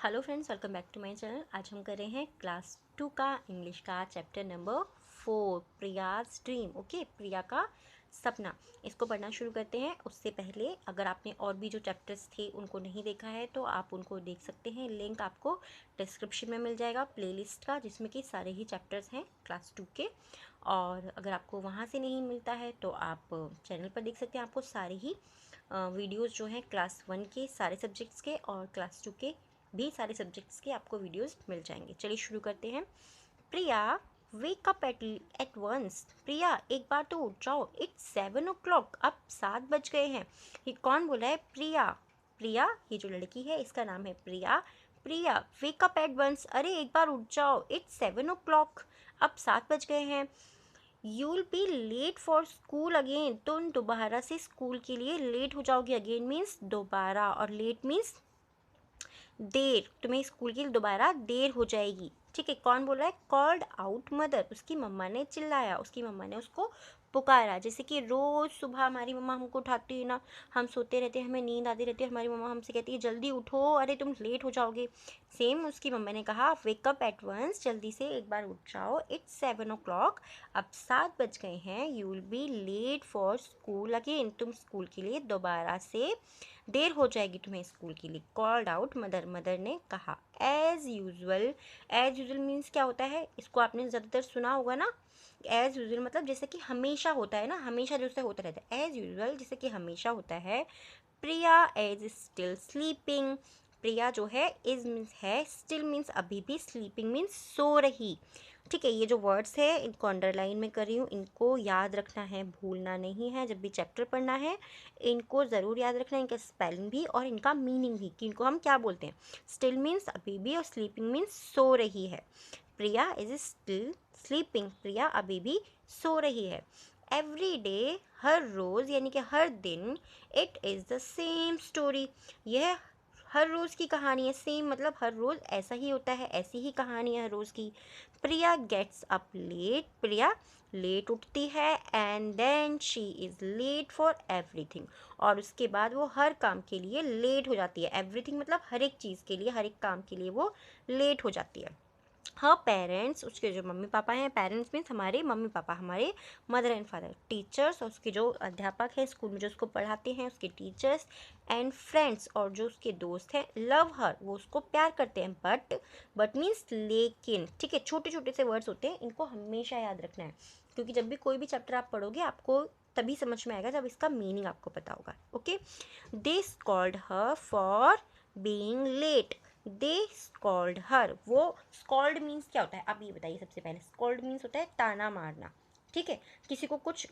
Hello friends, welcome back to my channel. आज हम कर रहे हैं क्लास 2 का इंग्लिश का chapter number 4, Priya's dream. Okay, Priya का सपना। इसको पढ़ना शुरू करते हैं। उससे पहले अगर आपने और भी जो चैप्टर्स थे उनको नहीं देखा है तो आप उनको देख सकते हैं। लिंक आपको डिस्क्रिप्शन में मिल जाएगा प्लेलिस्ट का, जिसमें कि सारे ही चैप्टर्स हैं क्लास 2 के। और अगर आपको वहाँ से नहीं मिलता है तो आप चैनल पर देख सकते हैं। आपको सारे ही वीडियोज़ जो हैं क्लास 1 के सारे सब्जेक्ट्स के और क्लास 2 के भी सारे सब्जेक्ट्स के आपको वीडियोस मिल जाएंगे। चलिए शुरू करते हैं। प्रिया, वेक अप एट वंस। प्रिया, एक बार तो उठ जाओ। इट्स 7 o'clock, अब 7 बज गए हैं। ये कौन बोला है? प्रिया। प्रिया, ये जो लड़की है इसका नाम है प्रिया। प्रिया, वेक अप एट वंस। अरे एक बार उठ जाओ। इट्स 7 o'clock, अब 7 बज गए हैं। You'll be late for school again. तुम दोबारा से स्कूल के लिए लेट हो जाओगी। अगेन मीन्स दोबारा, और लेट मीन्स देर। तुम्हें स्कूल की दोबारा देर हो जाएगी। ठीक है, कौन बोल रहा है? Called out mother. उसकी मम्मा ने चिल्लाया, उसकी मम्मा ने उसको पुकारा। जैसे कि रोज़ सुबह हमारी मम्मा हमको उठाती है ना, हम सोते रहते हैं, हमें नींद आती रहती है, हमारी मम्मा हमसे कहती है जल्दी उठो, अरे तुम लेट हो जाओगे। सेम उसकी मम्मा ने कहा वेकअप एट वंस, जल्दी से एक बार उठ जाओ। इट्स 7 o'clock, अब 7 बज गए हैं। You will be late for school again, तुम स्कूल के लिए दोबारा से देर हो जाएगी तुम्हें स्कूल के लिए। कॉल्ड आउट मदर, मदर ने कहा। As usual. As usual means क्या होता है? इसको आपने ज़्यादातर सुना होगा ना। एज यूजल मतलब जैसे कि हमेशा होता है ना, हमेशा जैसे होता रहता है। एज यूजल जैसे कि हमेशा होता है। प्रिया इज स्टिल स्लीपिंग। प्रिया जो है इज मीन्स है, स्टिल मीन्स अभी भी, स्लीपिंग मीन्स सो रही। ठीक है, ये जो वर्ड्स है इनको अंडरलाइन में कर रही हूँ, इनको याद रखना है, भूलना नहीं है। जब भी चैप्टर पढ़ना है इनको ज़रूर याद रखना है, इनका स्पेलिंग भी और इनका मीनिंग भी, कि इनको हम क्या बोलते हैं। स्टिल मीन्स अभी भी, और स्लीपिंग मीन्स सो रही है। प्रिया इज स्टिल स्लीपिंग, प्रिया अभी भी सो रही है। एवरी डे, हर रोज़ यानी कि हर दिन। It is the same story, यह हर रोज़ की कहानी है। सेम मतलब हर रोज़ ऐसा ही होता है, ऐसी ही कहानी है हर रोज़ की। Priya gets up late, Priya late उठती है। And then she is late for everything, और उसके बाद वो हर काम के लिए लेट हो जाती है। एवरीथिंग मतलब हर एक चीज़ के लिए, हर एक काम के लिए वो लेट हो जाती है। हर पेरेंट्स, उसके जो मम्मी पापा हैं, पेरेंट्स मीन्स हमारे मम्मी पापा, हमारे मदर एंड फादर। टीचर्स, और उसके जो अध्यापक हैं स्कूल में जो उसको पढ़ाते हैं, उसके टीचर्स। एंड फ्रेंड्स, और जो उसके दोस्त हैं। लव हर, वो उसको प्यार करते हैं। बट मीन्स लेकिन। ठीक है, छोटे छोटे से वर्ड्स होते हैं, इनको हमेशा याद रखना है, क्योंकि जब भी कोई भी चैप्टर आप पढ़ोगे आपको तभी समझ में आएगा जब इसका मीनिंग आपको पता होगा। Okay, they called her for being late. They scolded her, वो स्कॉल्ड मीन्स क्या होता है आप ये बताइए सबसे पहले। स्कॉल्ड मीन्स होता है ताना मारना। ठीक है, किसी को कुछ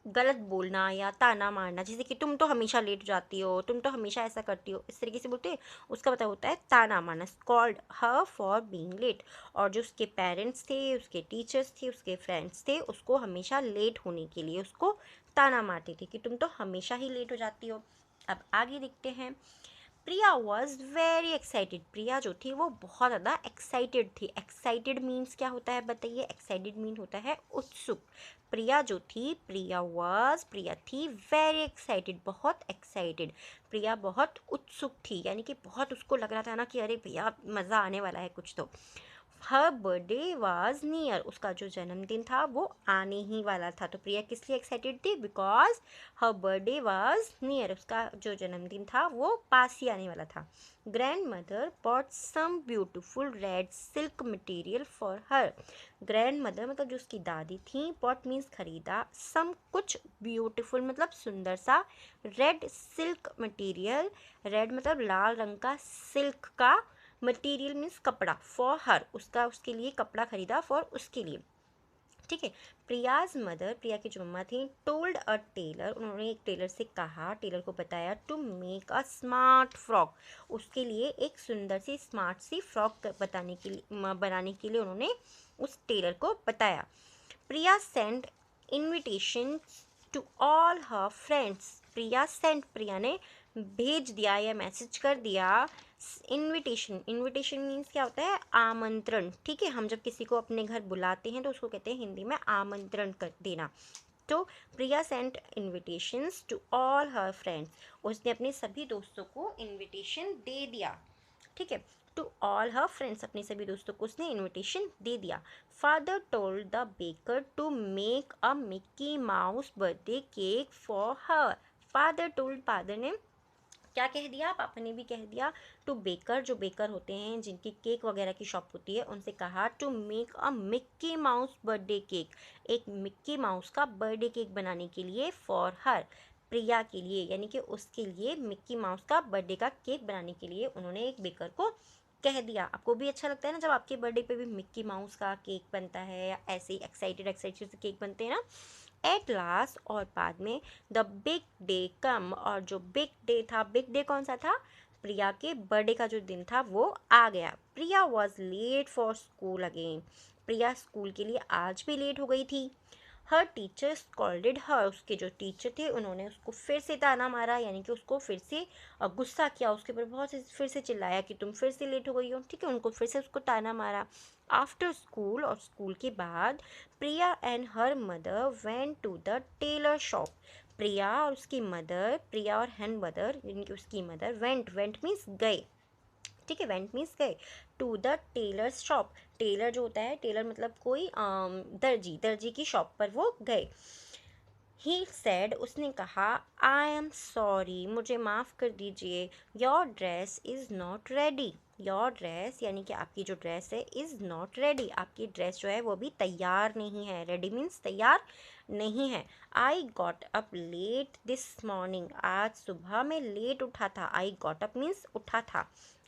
गलत बोलना या ताना मारना, जैसे कि तुम तो हमेशा लेट हो जाती हो, तुम तो हमेशा ऐसा करती हो, इस तरीके से बोलते हैं, उसका पता होता है ताना मारना। Scold her for being late. और जो उसके पेरेंट्स थे, उसके टीचर्स थे, उसके फ्रेंड्स थे, उसको हमेशा लेट होने के लिए उसको ताना मारते थे कि तुम तो हमेशा ही लेट हो जाती हो। अब आगे देखते हैं। प्रिया वॉज वेरी एक्साइटेड, प्रिया जो थी वो बहुत ज़्यादा एक्साइटेड थी। एक्साइटेड मीन्स क्या होता है बताइए? एक्साइटेड मीन होता है उत्सुक। प्रिया जो थी, प्रिया थी वेरी एक्साइटेड, बहुत एक्साइटेड। प्रिया बहुत उत्सुक थी, यानी कि बहुत उसको लग रहा था ना कि अरे भैया मज़ा आने वाला है कुछ तो। हर बर्थडे वाज नियर, उसका जो जन्मदिन था वो आने ही वाला था। तो प्रिया किस लिए एक्साइटेड थी? Because her birthday was near, उसका जो जन्मदिन था वो पास ही आने वाला था। Grandmother bought some beautiful red silk material for her. Grandmother मतलब जो उसकी दादी थी, बॉट मीन्स खरीदा, सम कुछ, ब्यूटिफुल मतलब सुंदर सा, रेड सिल्क मटेरियल, रेड मतलब लाल रंग का, सिल्क का, मटेरियल मीन्स कपड़ा, फॉर हर उसका, उसके लिए कपड़ा खरीदा, फॉर उसके लिए। ठीक है, प्रियाज मदर, प्रिया की जो मम्मा थी, टोल्ड अ टेलर, उन्होंने एक टेलर से कहा, टेलर को बताया, to make a smart frock, उसके लिए एक सुंदर सी स्मार्ट सी फ्रॉक बनाने के लिए उन्होंने उस टेलर को बताया। Priya send invitation to all her friends. Priya send, Priya ने भेज दिया या मैसेज कर दिया। इन्विटेशन, इन्विटेशन मीन्स क्या होता है? आमंत्रण। ठीक है, हम जब किसी को अपने घर बुलाते हैं तो उसको कहते हैं हिंदी में आमंत्रण कर देना। तो Priya sent invitations to all her friends, उसने अपने सभी दोस्तों को इन्विटेशन दे दिया, ठीक है, टू ऑल हर फ्रेंड्स, अपने सभी दोस्तों को उसने इन्विटेशन दे दिया। Father told the baker to make a Mickey Mouse birthday cake for her. Father told, father ने क्या कह दिया, पापा ने भी कह दिया, टू बेकर, जो बेकर होते हैं जिनकी केक वगैरह की शॉप होती है, उनसे कहा to make a Mickey Mouse birthday cake, एक मिक्की माउस का बर्थडे केक बनाने के लिए, फॉर हर, प्रिया के लिए, यानी कि उसके लिए मिक्की माउस का बर्थडे का केक बनाने के लिए उन्होंने एक बेकर को कह दिया। आपको भी अच्छा लगता है ना जब आपके बर्थडे पे भी मिक्की माउस का केक बनता है, या ऐसे ही एक्साइटेड एक्साइटेड से केक बनते हैं ना। एट लास्ट, और बाद में, द बिग डे कम, और जो बिग डे था, बिग डे कौन सा था, प्रिया के बर्थडे का जो दिन था वो आ गया। Priya was late for school again, Priya school के लिए आज भी लेट हो गई थी। हर टीचर स्कॉल्डेड हर, उसके जो टीचर थे उन्होंने उसको फिर से ताना मारा, यानी कि उसको फिर से गुस्सा किया, उसके ऊपर बहुत से फिर से चिल्लाया कि तुम फिर से लेट हो गई हो, ठीक है, उनको फिर से उसको ताना मारा। आफ्टर स्कूल, और स्कूल के बाद, Priya and her mother went to the tailor shop, Priya और उसकी मदर, प्रिया और हर मदर यानी कि उसकी मदर, वेंट मीन्स गए, ठीक है, वेंट मीन्स गए, to the tailor shop, tailor जो होता है, टेलर मतलब कोई दर्जी की शॉप पर वो गए। ही सेड, उसने कहा, आई एम सॉरी, मुझे माफ़ कर दीजिए, your dress is not ready, your dress यानी कि आपकी जो ड्रेस है, इज़ नॉट रेडी, आपकी ड्रेस जो है वो भी तैयार नहीं है, रेडी मीन्स तैयार नहीं है। I got up let this morning, आज सुबह में लेट उठा था, आई गॉट अप मीन्स उठा था,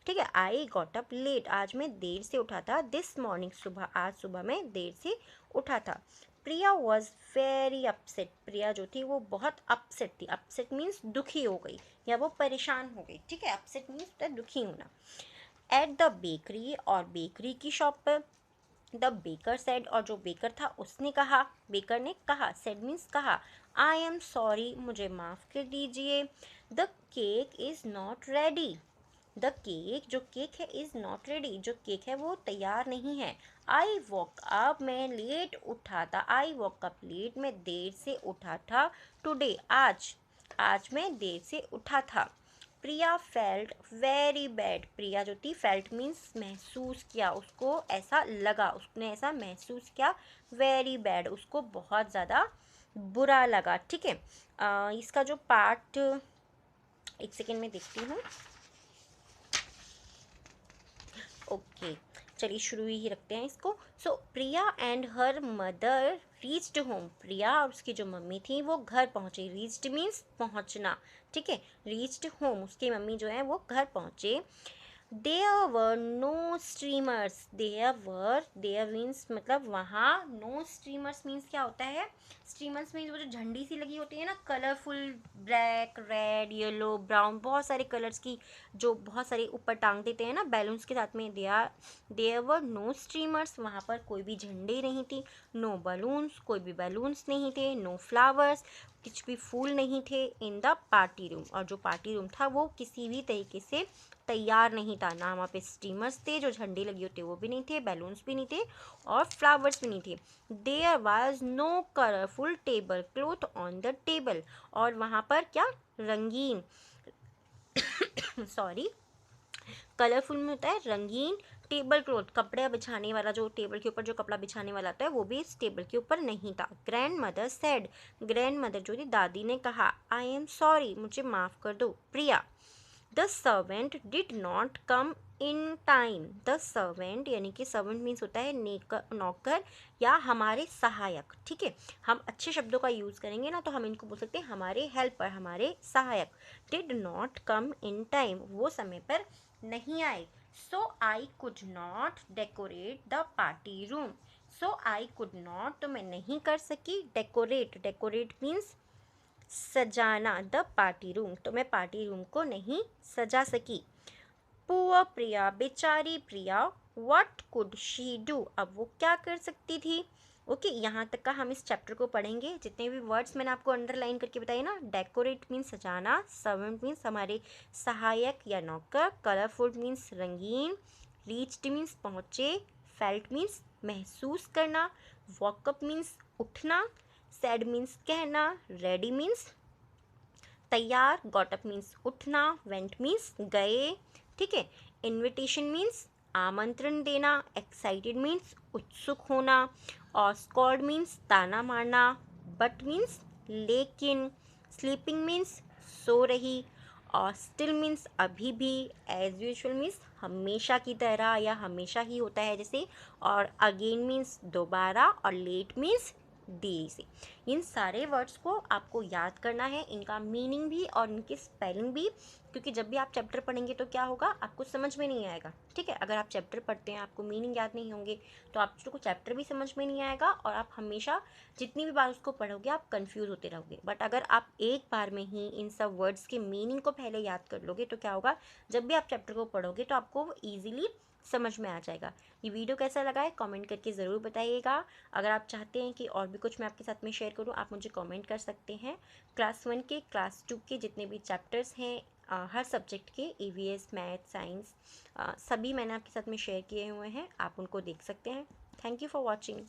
ठीक है, आई गॉट अप लेट, आज मैं देर से उठा था, दिस मॉर्निंग सुबह, आज सुबह में देर से उठा था। प्रिया वॉज वेरी अपसेट, प्रिया जो थी वो बहुत अपसेट थी, अपसेट मीन्स दुखी हो गई या वो परेशान हो गई, ठीक है, अपसेट मीन्स होता है दुखी होना। एट द बेकरी, और बेकरी की शॉप पर, द बेकर सेड, और जो बेकर था उसने कहा, बेकर ने कहा, सेड मीन्स कहा, आई एम सॉरी, मुझे माफ़ कर दीजिए, the cake is not ready, the cake, जो केक है, इज़ नॉट रेडी, जो केक है वो तैयार नहीं है। आई वॉक अप, मैं लेट उठा था, आई वॉक अप लेट, मैं देर से उठा था, टुडे, आज मैं देर से उठा था। प्रिया फेल्ट वेरी बैड, प्रिया जो थी, फेल्ट मीन्स महसूस किया, उसको ऐसा लगा, उसने ऐसा महसूस किया, वेरी बैड, उसको बहुत ज़्यादा बुरा लगा, ठीक है। इसका जो पार्ट, एक सेकेंड में देखती हूँ, ओके, चलिए शुरू ही रखते हैं इसको। So Priya and her mother reached home, Priya और उसकी जो मम्मी थी वो घर पहुँचे, रीच्ड मीन्स पहुँचना, ठीक है, रीच्ड होम, उसकी मम्मी जो है वो घर पहुँचे। There were no streamers, there means मतलब वहाँ, नो स्ट्रीमर्स मीन्स क्या होता है, स्ट्रीमर्स मीन्स वो जो झंडी सी लगी होती है ना, colourful, black, red, yellow, brown, बहुत सारे कलर्स की, जो बहुत सारे ऊपर टांग देते हैं ना बैलून्स के साथ में, देयर वर नो स्ट्रीमर्स, वहाँ पर कोई भी झंडे नहीं थी, नो बलून्स, कोई भी बैलून्स नहीं थे, नो फ्लावर्स, कुछ भी फूल नहीं थे, इन द पार्टी रूम, और जो पार्टी रूम था वो किसी भी तरीके से तैयार नहीं था, ना वहाँ पे स्टीमर्स थे, जो झंडे लगे होते वो भी नहीं थे, बैलून्स भी नहीं थे, और फ्लावर्स भी नहीं थे। There was no colourful tablecloth on the table, और वहाँ पर क्या, रंगीन सॉरी, कलरफुल में होता है रंगीन, टेबल क्लॉथ, कपड़े बिछाने वाला, जो टेबल के ऊपर जो कपड़ा बिछाने वाला होता है वो भी इस टेबल के ऊपर नहीं था। Grand mother said, grand mother जो थी, दादी ने कहा, आई एम सॉरी, मुझे माफ़ कर दो, Priya. The servant did not come in time, the servant यानी कि सर्वेंट मीन्स होता है नौकर या हमारे सहायक, ठीक है, हम अच्छे शब्दों का यूज़ करेंगे ना तो हम इनको बोल सकते हैं हमारे हेल्पर, हमारे सहायक। Did not come in time, वो समय पर नहीं आए। So I could not decorate the party room, so I could not, तो मैं नहीं कर सकी, डेकोरेट, डेकोरेट मीन्स सजाना, द पार्टी रूम, तो मैं पार्टी रूम को नहीं सजा सकी। पुअर प्रिया, बेचारी प्रिया, व्हाट कुड शी डू, अब वो क्या कर सकती थी। ओके, यहाँ तक का हम इस चैप्टर को पढ़ेंगे। जितने भी वर्ड्स मैंने आपको अंडरलाइन करके बताए ना, डेकोरेट मीन्स सजाना, सर्वेंट मीन्स हमारे सहायक या नौकर, कलरफुल मीन्स रंगीन, रीच्ड मीन्स पहुँचे, फेल्ट मीन्स महसूस करना, वॉकअप मीन्स उठना, सैड मीन्स कहना, रेडी मीन्स तैयार, गॉट अप मीन्स उठना, वेंट मीन्स गए, ठीक है। इनविटेशन मीन्स आमंत्रण देना, एक्साइटेड मीन्स उत्सुक होना, और स्कॉल्ड मीन्स ताना मारना, बट मीन्स लेकिन, स्लीपिंग मीन्स सो रही, और स्टिल मीन्स अभी भी, एज यूजुअल मीन्स हमेशा की तरह या हमेशा ही होता है जैसे, और अगेन मीन्स दोबारा, और लेट मीन्स देरी से। इन सारे वर्ड्स को आपको याद करना है, इनका मीनिंग भी और इनकी स्पेलिंग भी, क्योंकि जब भी आप चैप्टर पढ़ेंगे तो क्या होगा, आपको समझ में नहीं आएगा, ठीक है। अगर आप चैप्टर पढ़ते हैं, आपको मीनिंग याद नहीं होंगे तो आपको चैप्टर भी समझ में नहीं आएगा, और आप हमेशा जितनी भी बार उसको पढ़ोगे आप कंफ्यूज होते रहोगे। बट अगर आप एक बार में ही इन सब वर्ड्स के मीनिंग को पहले याद कर लोगे तो क्या होगा, जब भी आप चैप्टर को पढ़ोगे तो आपको वो ईजिली समझ में आ जाएगा। ये वीडियो कैसा लगा है कमेंट करके ज़रूर बताइएगा। अगर आप चाहते हैं कि और भी कुछ मैं आपके साथ में शेयर करूं, आप मुझे कमेंट कर सकते हैं। क्लास 1 के, क्लास 2 के जितने भी चैप्टर्स हैं हर सब्जेक्ट के, EVS, मैथ, साइंस, सभी मैंने आपके साथ में शेयर किए हुए हैं, आप उनको देख सकते हैं। Thank you for watching.